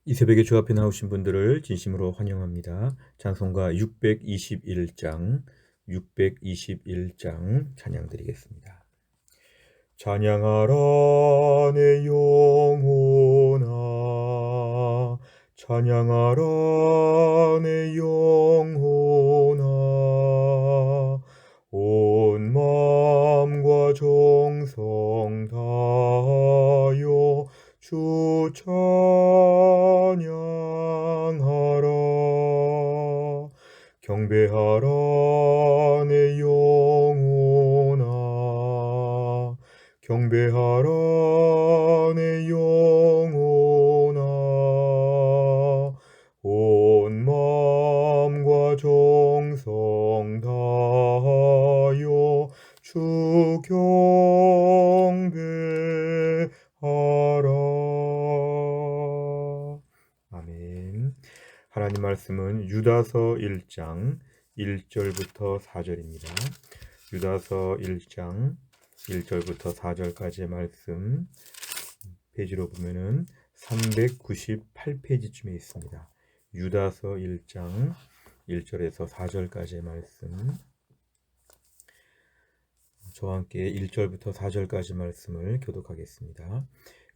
이 새벽에 주 앞에 나오신 분들을 진심으로 환영합니다. 찬송가 621장 찬양 드리겠습니다. 찬양하라 내 영혼아, 찬양하라 내 영혼아, 온 마음과 정성 다하여 주 찬양하라. 경배하라 내 영혼아, 경배하라 내 영혼아, 온 마음과 정성 다하여 주 경배하라. 아멘. 하나님 말씀은 유다서 1장 1절부터 4절입니다. 유다서 1장 1절부터 4절까지의 말씀, 페이지로 보면은 398페이지쯤에 있습니다. 유다서 1장 1절에서 4절까지의 말씀, 저와 함께 1절부터 4절까지 말씀을 교독하겠습니다.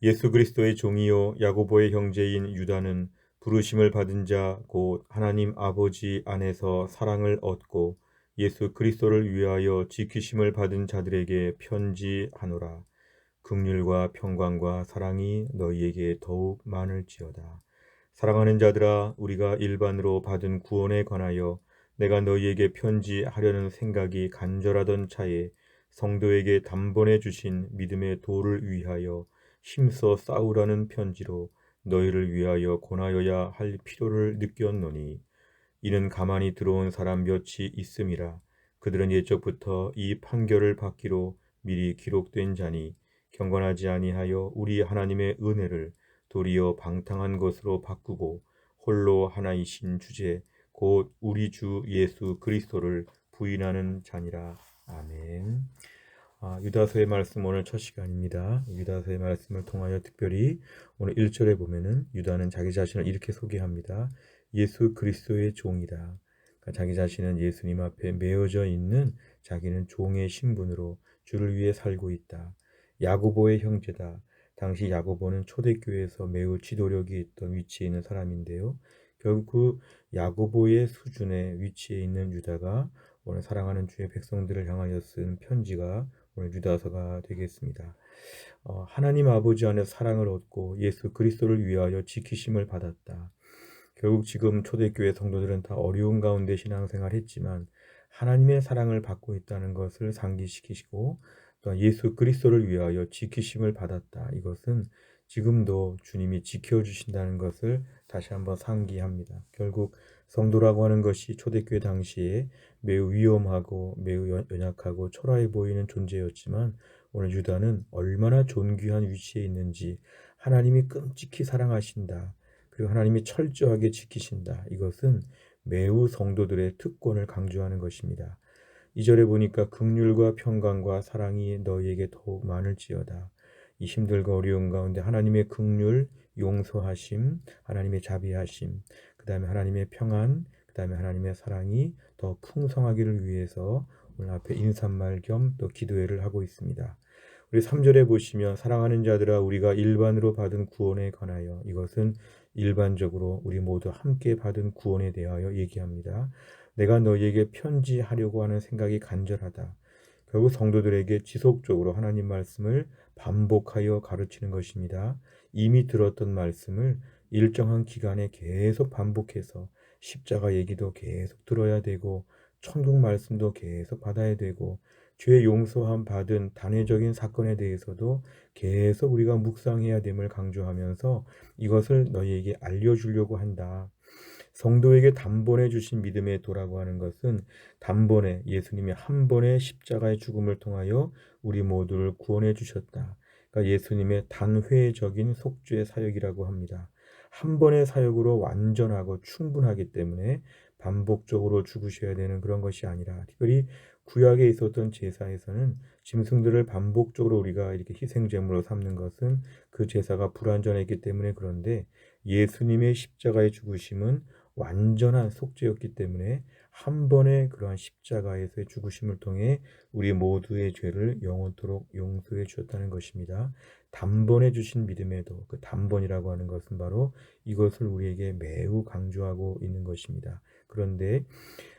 예수 그리스도의 종이요 야고보의 형제인 유다는 부르심을 받은 자 곧 하나님 아버지 안에서 사랑을 얻고 예수 그리스도를 위하여 지키심을 받은 자들에게 편지하노라. 긍휼과 평강과 사랑이 너희에게 더욱 많을지어다. 사랑하는 자들아, 우리가 일반으로 받은 구원에 관하여 내가 너희에게 편지하려는 생각이 간절하던 차에 성도에게 단번에 주신 믿음의 도를 위하여 힘써 싸우라는 편지로 너희를 위하여 권하여야 할 필요를 느꼈노니, 이는 가만히 들어온 사람 몇이 있음이라. 그들은 옛적부터 이 판결을 받기로 미리 기록된 자니 경건하지 아니하여 우리 하나님의 은혜를 도리어 방탕한 것으로 바꾸고 홀로 하나이신 주제 곧 우리 주 예수 그리스도를 부인하는 자니라. 아멘. 유다서의 말씀 오늘 첫 시간입니다. 유다서의 말씀을 통하여 특별히 오늘 1절에 보면은 유다는 자기 자신을 이렇게 소개합니다. 예수 그리스도의 종이다. 그러니까 자기 자신은 예수님 앞에 메어져 있는 자기는 종의 신분으로 주를 위해 살고 있다. 야고보의 형제다. 당시 야고보는 초대교회에서 매우 지도력이 있던 위치에 있는 사람인데요. 결국 그 야고보의 수준의 위치에 있는 유다가 오늘 사랑하는 주의 백성들을 향하여 쓴 편지가 오늘 유다서가 되겠습니다. 하나님 아버지 안에 사랑을 얻고 예수 그리스도를 위하여 지키심을 받았다. 결국 지금 초대교회 성도들은 다 어려운 가운데 신앙생활을 했지만 하나님의 사랑을 받고 있다는 것을 상기시키시고 또 예수 그리스도를 위하여 지키심을 받았다. 이것은 지금도 주님이 지켜주신다는 것을 다시 한번 상기합니다. 결국 성도라고 하는 것이 초대교회 당시에 매우 위험하고 매우 연약하고 초라해 보이는 존재였지만 오늘 유다는 얼마나 존귀한 위치에 있는지, 하나님이 끔찍히 사랑하신다. 그리고 하나님이 철저하게 지키신다. 이것은 매우 성도들의 특권을 강조하는 것입니다. 2절에 보니까 긍휼과 평강과 사랑이 너희에게 더욱 많을지어다. 이 힘들고 어려운 가운데 하나님의 긍휼, 용서하심, 하나님의 자비하심, 그 다음에 하나님의 평안, 그 다음에 하나님의 사랑이 더 풍성하기를 위해서 오늘 앞에 인사말 겸 또 기도회를 하고 있습니다. 우리 3절에 보시면 사랑하는 자들아, 우리가 일반으로 받은 구원에 관하여, 이것은 일반적으로 우리 모두 함께 받은 구원에 대하여 얘기합니다. 내가 너희에게 편지하려고 하는 생각이 간절하다. 결국 성도들에게 지속적으로 하나님 말씀을 반복하여 가르치는 것입니다. 이미 들었던 말씀을 일정한 기간에 계속 반복해서 십자가 얘기도 계속 들어야 되고 천국 말씀도 계속 받아야 되고 죄 용서함 받은 단회적인 사건에 대해서도 계속 우리가 묵상해야 됨을 강조하면서 이것을 너희에게 알려주려고 한다. 성도에게 단번에 주신 믿음의 도라고 하는 것은 단번에 예수님이 한 번의 십자가의 죽음을 통하여 우리 모두를 구원해 주셨다. 그러니까 예수님의 단회적인 속죄 사역이라고 합니다. 한 번의 사역으로 완전하고 충분하기 때문에 반복적으로 죽으셔야 되는 그런 것이 아니라 특별히 구약에 있었던 제사에서는 짐승들을 반복적으로 우리가 이렇게 희생 제물로 삼는 것은 그 제사가 불완전했기 때문에 그런데 예수님의 십자가의 죽으심은 완전한 속죄였기 때문에 한 번의 그러한 십자가에서의 죽으심을 통해 우리 모두의 죄를 영원토록 용서해 주었다는 것입니다. 단번에 주신 믿음의 도, 그 단번이라고 하는 것은 바로 이것을 우리에게 매우 강조하고 있는 것입니다. 그런데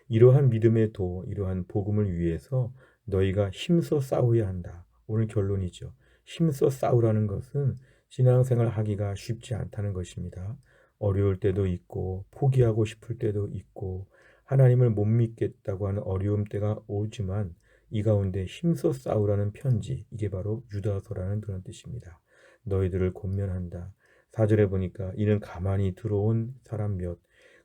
이러한 믿음의 도, 이러한 복음을 위해서 너희가 힘써 싸워야 한다. 오늘 결론이죠. 힘써 싸우라는 것은 신앙생활 하기가 쉽지 않다는 것입니다. 어려울 때도 있고 포기하고 싶을 때도 있고 하나님을 못 믿겠다고 하는 어려움 때가 오지만 이 가운데 힘써 싸우라는 편지, 이게 바로 유다서라는 그런 뜻입니다. 너희들을 권면한다. 4절에 보니까 이는 가만히 들어온 사람 몇,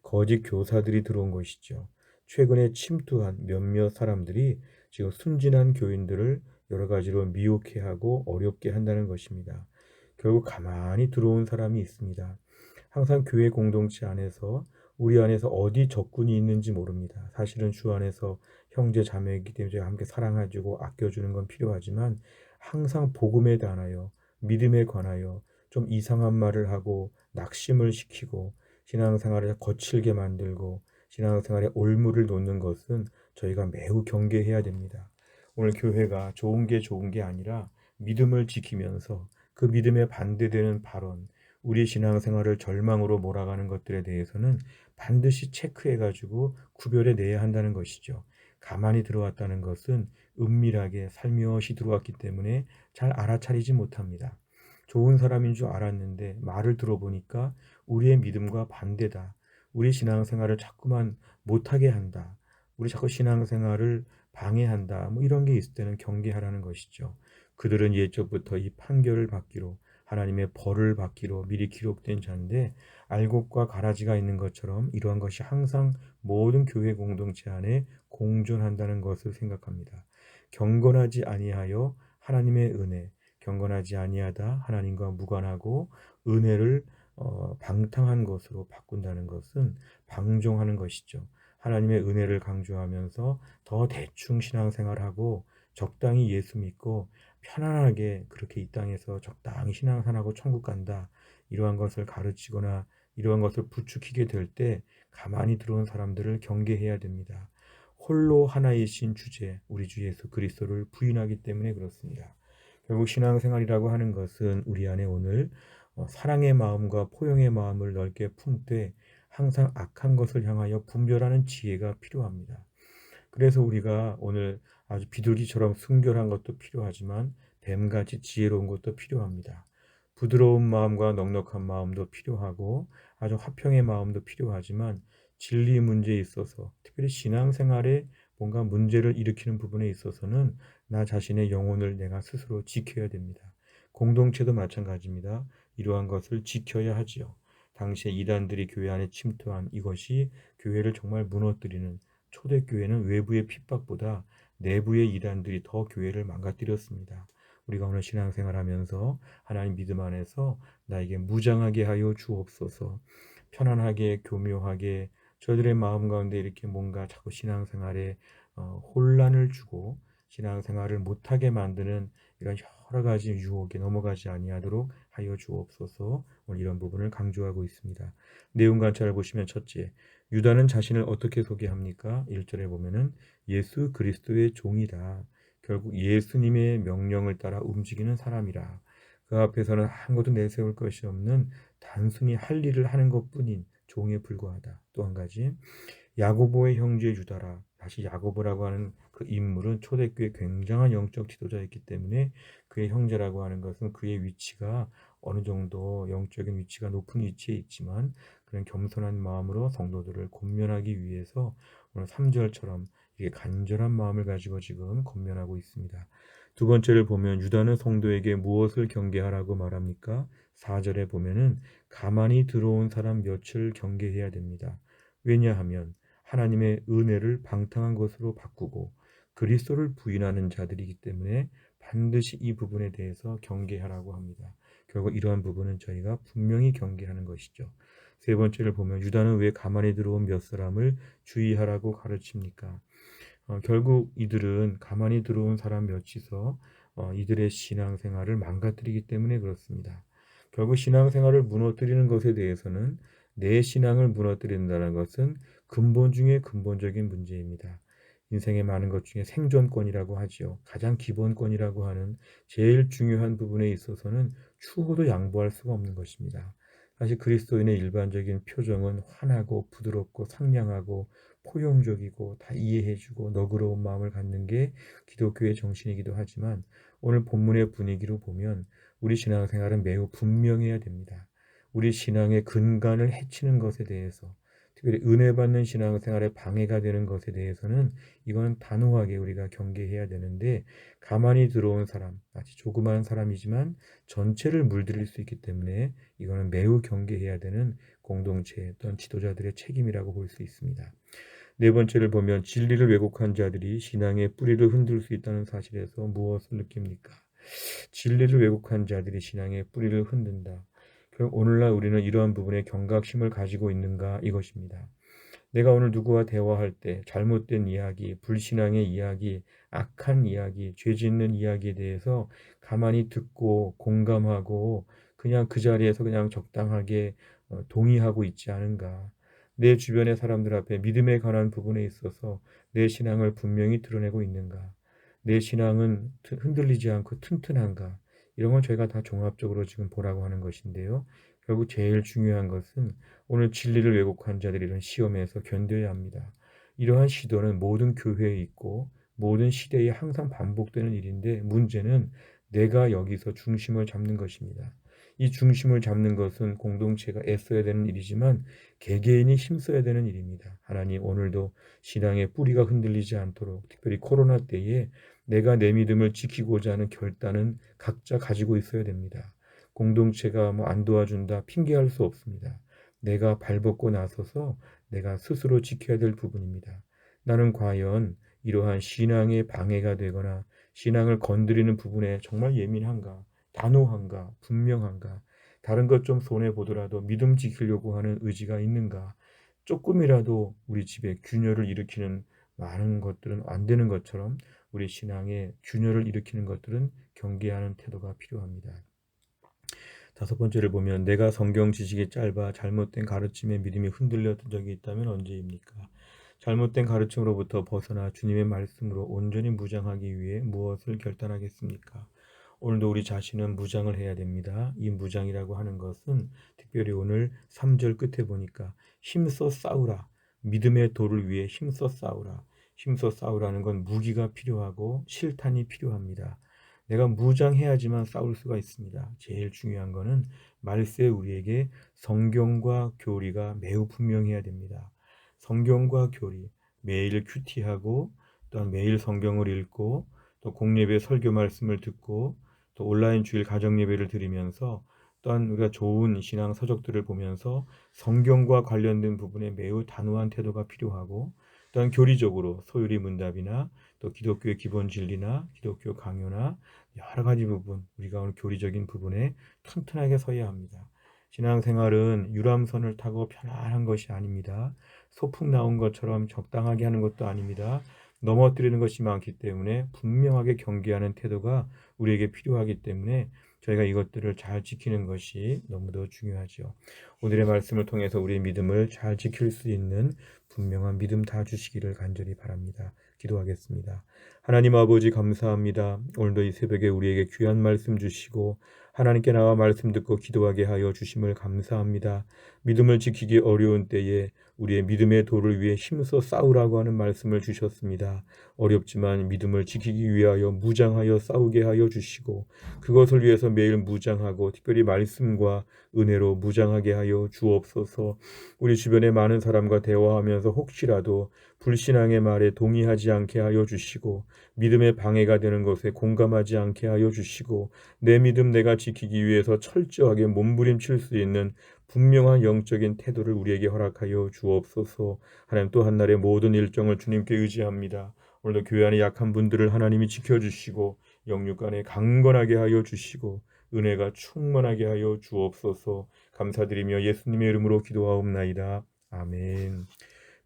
거짓 교사들이 들어온 것이죠. 최근에 침투한 몇몇 사람들이 지금 순진한 교인들을 여러 가지로 미혹해 하고 어렵게 한다는 것입니다. 결국 가만히 들어온 사람이 있습니다. 항상 교회 공동체 안에서 우리 안에서 어디 적군이 있는지 모릅니다. 사실은 주 안에서 형제 자매이기 때문에 함께 사랑해주고 아껴주는 건 필요하지만 항상 복음에 관하여 믿음에 관하여 좀 이상한 말을 하고 낙심을 시키고 신앙생활을 거칠게 만들고 신앙생활에 올무를 놓는 것은 저희가 매우 경계해야 됩니다. 오늘 교회가 좋은 게 아니라 믿음을 지키면서 그 믿음에 반대되는 발언, 우리 신앙생활을 절망으로 몰아가는 것들에 대해서는 반드시 체크해가지고 구별해 내야 한다는 것이죠. 가만히 들어왔다는 것은 은밀하게 살며시 들어왔기 때문에 잘 알아차리지 못합니다. 좋은 사람인 줄 알았는데 말을 들어보니까 우리의 믿음과 반대다. 우리 신앙생활을 자꾸만 못하게 한다. 우리 자꾸 신앙생활을 방해한다. 뭐 이런 게 있을 때는 경계하라는 것이죠. 그들은 옛적부터 이 판결을 받기로 하나님의 벌을 받기로 미리 기록된 자인데 알곡과 가라지가 있는 것처럼 이러한 것이 항상 모든 교회 공동체 안에 공존한다는 것을 생각합니다. 경건하지 아니하여 하나님의 은혜, 경건하지 아니하다 하나님과 무관하고 은혜를 방탕한 것으로 바꾼다는 것은 방종하는 것이죠. 하나님의 은혜를 강조하면서 더 대충 신앙생활하고 적당히 예수 믿고 편안하게 그렇게 이 땅에서 적당히 신앙생활하고 천국 간다. 이러한 것을 가르치거나 이러한 것을 부추기게 될 때 가만히 들어온 사람들을 경계해야 됩니다. 홀로 하나이신 주제, 우리 주 예수 그리스도를 부인하기 때문에 그렇습니다. 결국 신앙생활이라고 하는 것은 우리 안에 오늘 사랑의 마음과 포용의 마음을 넓게 품되 항상 악한 것을 향하여 분별하는 지혜가 필요합니다. 그래서 우리가 오늘 아주 비둘기처럼 순결한 것도 필요하지만 뱀같이 지혜로운 것도 필요합니다. 부드러운 마음과 넉넉한 마음도 필요하고 아주 화평의 마음도 필요하지만 진리 문제에 있어서 특별히 신앙생활에 뭔가 문제를 일으키는 부분에 있어서는 나 자신의 영혼을 내가 스스로 지켜야 됩니다. 공동체도 마찬가지입니다. 이러한 것을 지켜야 하지요. 당시에 이단들이 교회 안에 침투한 이것이 교회를 정말 무너뜨리는, 초대교회는 외부의 핍박보다 내부의 이단들이 더 교회를 망가뜨렸습니다. 우리가 오늘 신앙생활하면서 하나님 믿음 안에서 나에게 무장하게 하여 주옵소서. 편안하게 교묘하게 저들의 마음 가운데 이렇게 뭔가 자꾸 신앙생활에 혼란을 주고 신앙생활을 못하게 만드는 이런 여러 가지 유혹에 넘어가지 아니하도록 하여 주옵소서. 오늘 이런 부분을 강조하고 있습니다. 내용 관찰을 보시면 첫째, 유다는 자신을 어떻게 소개합니까? 1절에 보면은 예수 그리스도의 종이다. 결국 예수님의 명령을 따라 움직이는 사람이라. 그 앞에서는 아무것도 내세울 것이 없는 단순히 할 일을 하는 것뿐인 종에 불과하다. 또 한 가지, 야고보의 형제 유다라. 다시 야고보라고 하는 그 인물은 초대교회 굉장한 영적 지도자였기 때문에 그의 형제라고 하는 것은 그의 위치가 어느 정도 영적인 위치가 높은 위치에 있지만 그런 겸손한 마음으로 성도들을 권면하기 위해서 오늘 3절처럼 이게 간절한 마음을 가지고 지금 권면하고 있습니다. 두 번째를 보면 유다는 성도에게 무엇을 경계하라고 말합니까? 4절에 보면은 가만히 들어온 사람 몇을 경계해야 됩니다. 왜냐하면 하나님의 은혜를 방탕한 것으로 바꾸고 그리스도를 부인하는 자들이기 때문에 반드시 이 부분에 대해서 경계하라고 합니다. 결국 이러한 부분은 저희가 분명히 경계하는 것이죠. 세 번째를 보면 유다는 왜 가만히 들어온 몇 사람을 주의하라고 가르칩니까? 결국 이들은 가만히 들어온 사람 몇이서 이들의 신앙생활을 망가뜨리기 때문에 그렇습니다. 결국 신앙생활을 무너뜨리는 것에 대해서는 내 신앙을 무너뜨린다는 것은 근본 중에 근본적인 문제입니다. 인생의 많은 것 중에 생존권이라고 하지요. 가장 기본권이라고 하는 제일 중요한 부분에 있어서는 추호도 양보할 수가 없는 것입니다. 사실 그리스도인의 일반적인 표정은 환하고 부드럽고 상냥하고 포용적이고 다 이해해주고 너그러운 마음을 갖는 게 기독교의 정신이기도 하지만 오늘 본문의 분위기로 보면 우리 신앙생활은 매우 분명해야 됩니다. 우리 신앙의 근간을 해치는 것에 대해서 특별히 은혜 받는 신앙생활에 방해가 되는 것에 대해서는 이거는 단호하게 우리가 경계해야 되는데 가만히 들어온 사람, 아주 조그마한 사람이지만 전체를 물들일 수 있기 때문에 이거는 매우 경계해야 되는 공동체 또는 지도자들의 책임이라고 볼 수 있습니다. 네 번째를 보면 진리를 왜곡한 자들이 신앙의 뿌리를 흔들 수 있다는 사실에서 무엇을 느낍니까? 진리를 왜곡한 자들이 신앙의 뿌리를 흔든다. 그럼 오늘날 우리는 이러한 부분에 경각심을 가지고 있는가 이것입니다. 내가 오늘 누구와 대화할 때 잘못된 이야기, 불신앙의 이야기, 악한 이야기, 죄 짓는 이야기에 대해서 가만히 듣고 공감하고 그냥 그 자리에서 그냥 적당하게 동의하고 있지 않은가. 내 주변의 사람들 앞에 믿음에 관한 부분에 있어서 내 신앙을 분명히 드러내고 있는가. 내 신앙은 흔들리지 않고 튼튼한가. 이런 건 저희가 다 종합적으로 지금 보라고 하는 것인데요. 결국 제일 중요한 것은 오늘 진리를 왜곡한 자들이 이런 시험에서 견뎌야 합니다. 이러한 시도는 모든 교회에 있고 모든 시대에 항상 반복되는 일인데 문제는 내가 여기서 중심을 잡는 것입니다. 이 중심을 잡는 것은 공동체가 애써야 되는 일이지만 개개인이 힘써야 되는 일입니다. 하나님 오늘도 신앙의 뿌리가 흔들리지 않도록 특별히 코로나 때에 내가 내 믿음을 지키고자 하는 결단은 각자 가지고 있어야 됩니다. 공동체가 뭐 안 도와준다 핑계할 수 없습니다. 내가 발벗고 나서서 내가 스스로 지켜야 될 부분입니다. 나는 과연 이러한 신앙에 방해가 되거나 신앙을 건드리는 부분에 정말 예민한가, 단호한가, 분명한가, 다른 것 좀 손해보더라도 믿음 지키려고 하는 의지가 있는가, 조금이라도 우리 집에 균열을 일으키는 많은 것들은 안 되는 것처럼 우리 신앙에 균열을 일으키는 것들은 경계하는 태도가 필요합니다. 다섯 번째를 보면 내가 성경 지식이 짧아 잘못된 가르침에 믿음이 흔들렸던 적이 있다면 언제입니까? 잘못된 가르침으로부터 벗어나 주님의 말씀으로 온전히 무장하기 위해 무엇을 결단하겠습니까? 오늘도 우리 자신은 무장을 해야 됩니다. 이 무장이라고 하는 것은 특별히 오늘 3절 끝에 보니까 힘써 싸우라. 믿음의 도를 위해 힘써 싸우라. 힘써 싸우라는 건 무기가 필요하고 실탄이 필요합니다. 내가 무장해야지만 싸울 수가 있습니다. 제일 중요한 거는 말세 우리에게 성경과 교리가 매우 분명해야 됩니다. 성경과 교리, 매일 큐티하고 또한 매일 성경을 읽고 또 공예배 설교 말씀을 듣고 또 온라인 주일 가정 예배를 드리면서 또한 우리가 좋은 신앙 서적들을 보면서 성경과 관련된 부분에 매우 단호한 태도가 필요하고 또한 교리적으로 소유리 문답이나 또 기독교의 기본 진리나 기독교 강요나 여러 가지 부분 우리가 오늘 교리적인 부분에 튼튼하게 서야 합니다. 신앙생활은 유람선을 타고 편안한 것이 아닙니다. 소풍 나온 것처럼 적당하게 하는 것도 아닙니다. 넘어뜨리는 것이 많기 때문에 분명하게 경계하는 태도가 우리에게 필요하기 때문에 저희가 이것들을 잘 지키는 것이 너무도 중요하죠. 오늘의 말씀을 통해서 우리의 믿음을 잘 지킬 수 있는 분명한 믿음 다 주시기를 간절히 바랍니다. 기도하겠습니다. 하나님 아버지 감사합니다. 오늘도 이 새벽에 우리에게 귀한 말씀 주시고 하나님께 나와 말씀 듣고 기도하게 하여 주심을 감사합니다. 믿음을 지키기 어려운 때에 우리의 믿음의 도를 위해 힘써 싸우라고 하는 말씀을 주셨습니다. 어렵지만 믿음을 지키기 위하여 무장하여 싸우게 하여 주시고 그것을 위해서 매일 무장하고 특별히 말씀과 은혜로 무장하게 하여 주옵소서. 우리 주변의 많은 사람과 대화하면서 혹시라도 불신앙의 말에 동의하지 않게 하여 주시고 믿음의 방해가 되는 것에 공감하지 않게 하여 주시고 내 믿음 내가 지키기 위해서 철저하게 몸부림칠 수 있는 분명한 영적인 태도를 우리에게 허락하여 주옵소서. 하나님 또 한날의 모든 일정을 주님께 의지합니다. 오늘도 교회 안에 약한 분들을 하나님이 지켜주시고 영육 안에 강건하게 하여 주시고 은혜가 충만하게 하여 주옵소서. 감사드리며 예수님의 이름으로 기도하옵나이다. 아멘.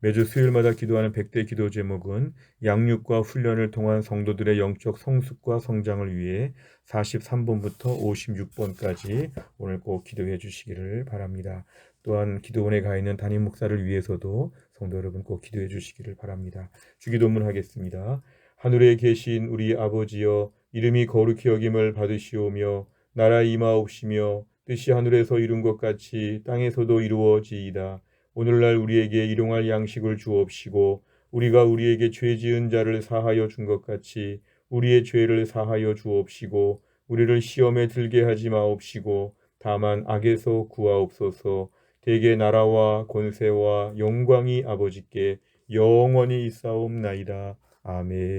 매주 수요일마다 기도하는 100대 기도 제목은 양육과 훈련을 통한 성도들의 영적 성숙과 성장을 위해 43번부터 56번까지 오늘 꼭 기도해 주시기를 바랍니다. 또한 기도원에 가 있는 담임 목사를 위해서도 성도 여러분 꼭 기도해 주시기를 바랍니다. 주기도문 하겠습니다. 하늘에 계신 우리 아버지여, 이름이 거룩히 여김을 받으시오며 나라 임하옵시며 뜻이 하늘에서 이룬 것 같이 땅에서도 이루어지이다. 오늘날 우리에게 일용할 양식을 주옵시고 우리가 우리에게 죄 지은 자를 사하여 준 것 같이 우리의 죄를 사하여 주옵시고 우리를 시험에 들게 하지 마옵시고 다만 악에서 구하옵소서. 대개 나라와 권세와 영광이 아버지께 영원히 있사옵나이다. 아멘.